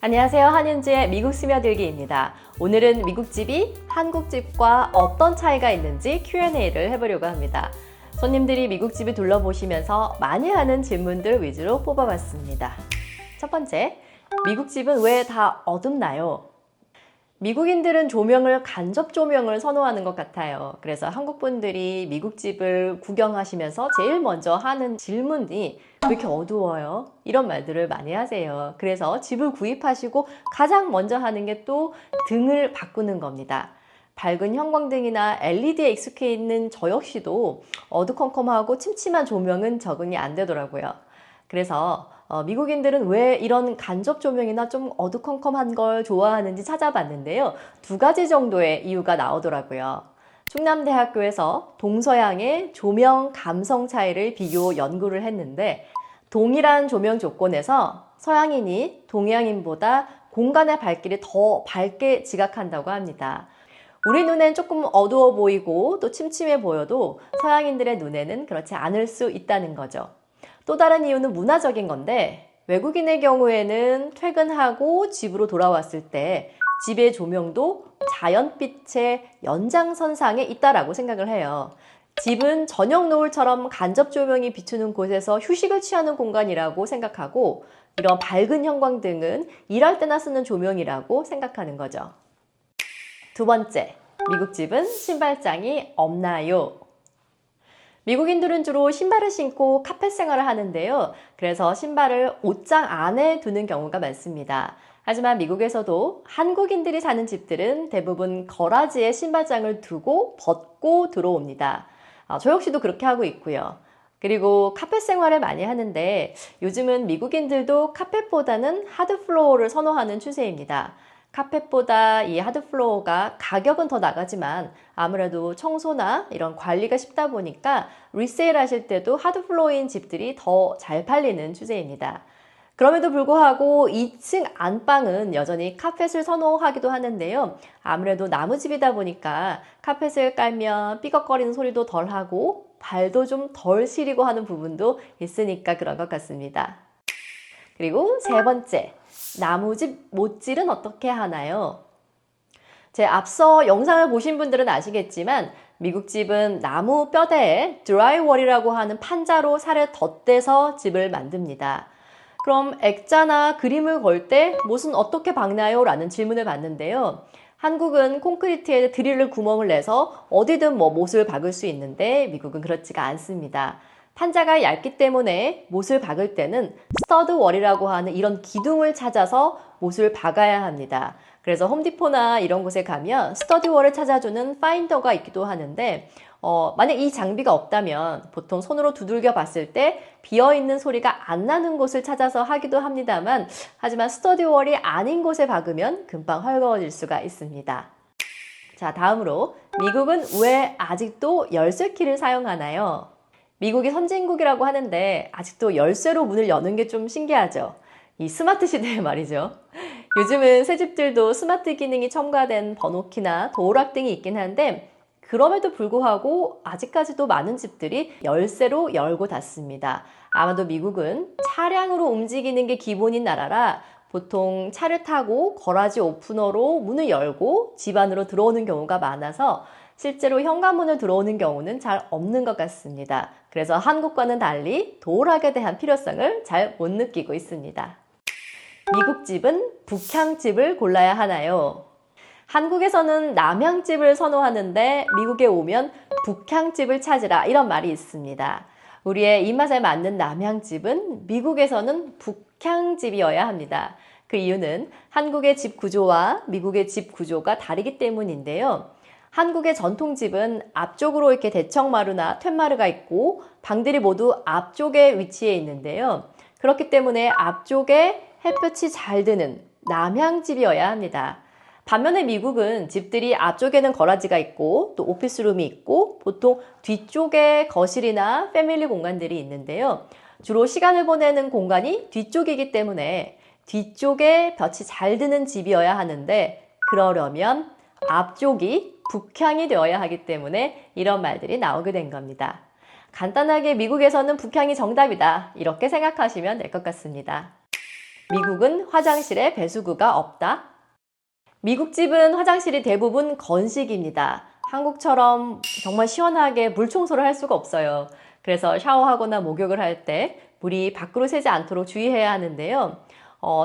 안녕하세요. 한윤지의 미국 스며들기입니다. 오늘은 미국집이 한국집과 어떤 차이가 있는지 Q&A를 해보려고 합니다. 손님들이 미국집을 둘러보시면서 많이 하는 질문들 위주로 뽑아봤습니다. 첫 번째, 미국집은 왜 다 어둡나요? 미국인들은 조명을 간접 조명을 선호하는 것 같아요. 그래서 한국 분들이 미국집을 구경하시면서 제일 먼저 하는 질문이 왜 이렇게 어두워요? 이런 말들을 많이 하세요. 그래서 집을 구입하시고 가장 먼저 하는 게 또 등을 바꾸는 겁니다. 밝은 형광등이나 LED에 익숙해 있는 저 역시도 어두컴컴하고 침침한 조명은 적응이 안 되더라고요. 그래서 미국인들은 왜 이런 간접 조명이나 좀 어두컴컴한 걸 좋아하는지 찾아봤는데요. 두 가지 정도의 이유가 나오더라고요. 충남대학교에서 동서양의 조명 감성 차이를 비교 연구를 했는데 동일한 조명 조건에서 서양인이 동양인보다 공간의 밝기를 더 밝게 지각한다고 합니다. 우리 눈엔 조금 어두워 보이고 또 침침해 보여도 서양인들의 눈에는 그렇지 않을 수 있다는 거죠. 또 다른 이유는 문화적인 건데 외국인의 경우에는 퇴근하고 집으로 돌아왔을 때 집의 조명도 자연빛의 연장선상에 있다라고 생각을 해요. 집은 저녁 노을처럼 간접 조명이 비추는 곳에서 휴식을 취하는 공간이라고 생각하고 이런 밝은 형광등은 일할 때나 쓰는 조명이라고 생각하는 거죠. 두 번째, 미국 집은 신발장이 없나요? 미국인들은 주로 신발을 신고 카펫 생활을 하는데요. 그래서 신발을 옷장 안에 두는 경우가 많습니다. 하지만 미국에서도 한국인들이 사는 집들은 대부분 거라지에 신발장을 두고 벗고 들어옵니다. 저 역시도 그렇게 하고 있고요. 그리고 카펫 생활을 많이 하는데 요즘은 미국인들도 카펫보다는 하드 플로어를 선호하는 추세입니다. 카펫보다 이 하드 플로어가 가격은 더 나가지만 아무래도 청소나 이런 관리가 쉽다 보니까 리세일 하실 때도 하드 플로어인 집들이 더 잘 팔리는 추세입니다. 그럼에도 불구하고 2층 안방은 여전히 카펫을 선호하기도 하는데요. 아무래도 나무집이다 보니까 카펫을 깔면 삐걱거리는 소리도 덜 하고 발도 좀 덜 시리고 하는 부분도 있으니까 그런 것 같습니다. 그리고 세 번째, 나무집 못질은 어떻게 하나요? 제 앞서 영상을 보신 분들은 아시겠지만 미국 집은 나무 뼈대에 드라이월이라고 하는 판자로 살을 덧대서 집을 만듭니다. 그럼 액자나 그림을 걸 때 못은 어떻게 박나요? 라는 질문을 받는데요. 한국은 콘크리트에 드릴을 구멍을 내서 어디든 못을 박을 수 있는데 미국은 그렇지가 않습니다. 판자가 얇기 때문에 못을 박을 때는 스터드월이라고 하는 이런 기둥을 찾아서 못을 박아야 합니다. 그래서 홈디포나 이런 곳에 가면 스터디월을 찾아주는 파인더가 있기도 하는데 만약 이 장비가 없다면 보통 손으로 두들겨 봤을 때 비어있는 소리가 안 나는 곳을 찾아서 하기도 합니다만 하지만 스터디월이 아닌 곳에 박으면 금방 헐거워질 수가 있습니다. 자, 다음으로 미국은 왜 아직도 열쇠키를 사용하나요? 미국이 선진국이라고 하는데 아직도 열쇠로 문을 여는 게 좀 신기하죠. 이 스마트 시대에 말이죠. 요즘은 새 집들도 스마트 기능이 첨가된 번호키나 도어락 등이 있긴 한데 그럼에도 불구하고 아직까지도 많은 집들이 열쇠로 열고 닫습니다. 아마도 미국은 차량으로 움직이는 게 기본인 나라라 보통 차를 타고 거라지 오프너로 문을 열고 집 안으로 들어오는 경우가 많아서 실제로 현관문을 들어오는 경우는 잘 없는 것 같습니다. 그래서 한국과는 달리 도어락에 대한 필요성을 잘 못 느끼고 있습니다. 미국 집은 북향집을 골라야 하나요? 한국에서는 남향집을 선호하는데 미국에 오면 북향집을 찾으라 이런 말이 있습니다. 우리의 입맛에 맞는 남향집은 미국에서는 북향집이어야 합니다. 그 이유는 한국의 집 구조와 미국의 집 구조가 다르기 때문인데요. 한국의 전통집은 앞쪽으로 이렇게 대청마루나 툇마루가 있고 방들이 모두 앞쪽에 위치해 있는데요. 그렇기 때문에 앞쪽에 햇볕이 잘 드는 남향집이어야 합니다. 반면에 미국은 집들이 앞쪽에는 거라지가 있고 또 오피스룸이 있고 보통 뒤쪽에 거실이나 패밀리 공간들이 있는데요. 주로 시간을 보내는 공간이 뒤쪽이기 때문에 뒤쪽에 볕이 잘 드는 집이어야 하는데 그러려면 앞쪽이 북향이 되어야 하기 때문에 이런 말들이 나오게 된 겁니다. 간단하게 미국에서는 북향이 정답이다 이렇게 생각하시면 될 것 같습니다. 미국은 화장실에 배수구가 없다. 미국 집은 화장실이 대부분 건식입니다. 한국처럼 정말 시원하게 물 청소를 할 수가 없어요. 그래서 샤워하거나 목욕을 할 때 물이 밖으로 새지 않도록 주의해야 하는데요.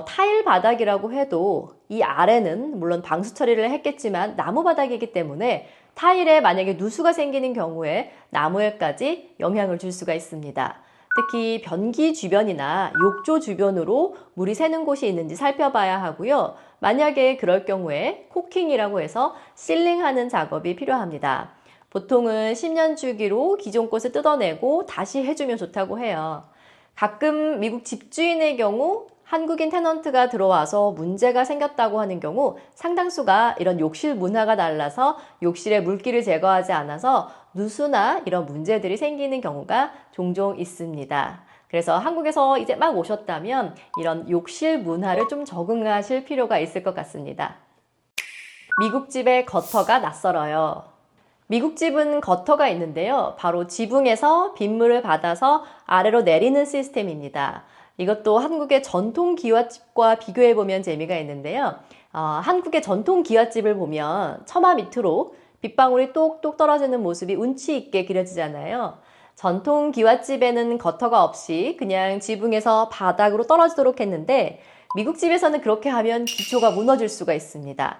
타일 바닥이라고 해도 이 아래는 물론 방수 처리를 했겠지만 나무 바닥이기 때문에 타일에 만약에 누수가 생기는 경우에 나무에까지 영향을 줄 수가 있습니다. 특히 변기 주변이나 욕조 주변으로 물이 새는 곳이 있는지 살펴봐야 하고요. 만약에 그럴 경우에 코킹이라고 해서 실링하는 작업이 필요합니다. 보통은 10년 주기로 기존 곳을 뜯어내고 다시 해주면 좋다고 해요. 가끔 미국 집주인의 경우 한국인 테넌트가 들어와서 문제가 생겼다고 하는 경우 상당수가 이런 욕실 문화가 달라서 욕실에 물기를 제거하지 않아서 누수나 이런 문제들이 생기는 경우가 종종 있습니다. 그래서 한국에서 이제 막 오셨다면 이런 욕실 문화를 좀 적응하실 필요가 있을 것 같습니다. 미국 집의 거터가 낯설어요. 미국 집은 거터가 있는데요. 바로 지붕에서 빗물을 받아서 아래로 내리는 시스템입니다. 이것도 한국의 전통 기와집과 비교해보면 재미가 있는데요. 한국의 전통 기와집을 보면 처마 밑으로 빗방울이 똑똑 떨어지는 모습이 운치 있게 그려지잖아요. 전통 기와집에는 거터가 없이 그냥 지붕에서 바닥으로 떨어지도록 했는데 미국 집에서는 그렇게 하면 기초가 무너질 수가 있습니다.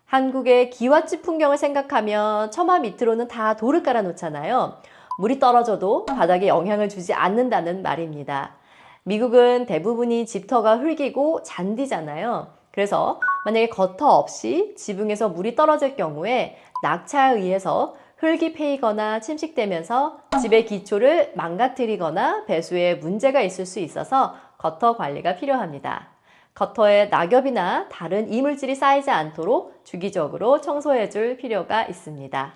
한국의 기와집 풍경을 생각하면 처마 밑으로는 다 돌을 깔아 놓잖아요. 물이 떨어져도 바닥에 영향을 주지 않는다는 말입니다. 미국은 대부분이 집터가 흙이고 잔디잖아요. 그래서 만약에 거터 없이 지붕에서 물이 떨어질 경우에 낙차에 의해서 흙이 패이거나 침식되면서 집의 기초를 망가뜨리거나 배수에 문제가 있을 수 있어서 거터 관리가 필요합니다. 거터에 낙엽이나 다른 이물질이 쌓이지 않도록 주기적으로 청소해 줄 필요가 있습니다.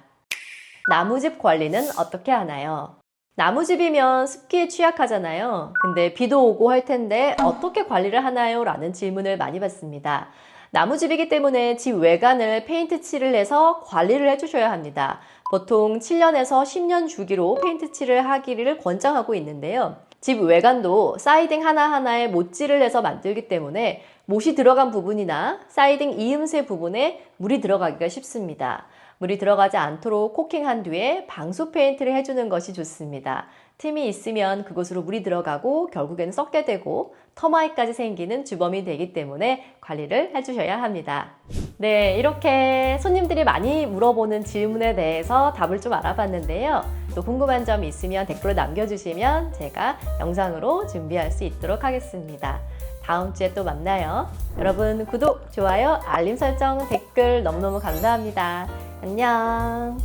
나무집 관리는 어떻게 하나요? 나무집이면 습기에 취약하잖아요. 근데 비도 오고 할 텐데 어떻게 관리를 하나요? 라는 질문을 많이 받습니다. 나무집이기 때문에 집 외관을 페인트 칠을 해서 관리를 해주셔야 합니다. 보통 7년에서 10년 주기로 페인트 칠을 하기를 권장하고 있는데요. 집 외관도 사이딩 하나하나에 못질을 해서 만들기 때문에 못이 들어간 부분이나 사이딩 이음새 부분에 물이 들어가기가 쉽습니다. 물이 들어가지 않도록 코킹한 뒤에 방수 페인트를 해주는 것이 좋습니다. 틈이 있으면 그곳으로 물이 들어가고 결국에는 썩게 되고 터마이까지 생기는 주범이 되기 때문에 관리를 해주셔야 합니다. 네, 이렇게 손님들이 많이 물어보는 질문에 대해서 답을 좀 알아봤는데요. 또 궁금한 점 있으면 댓글로 남겨주시면 제가 영상으로 준비할 수 있도록 하겠습니다. 다음 주에 또 만나요. 여러분 구독, 좋아요, 알림 설정, 댓글 너무너무 감사합니다. 안녕.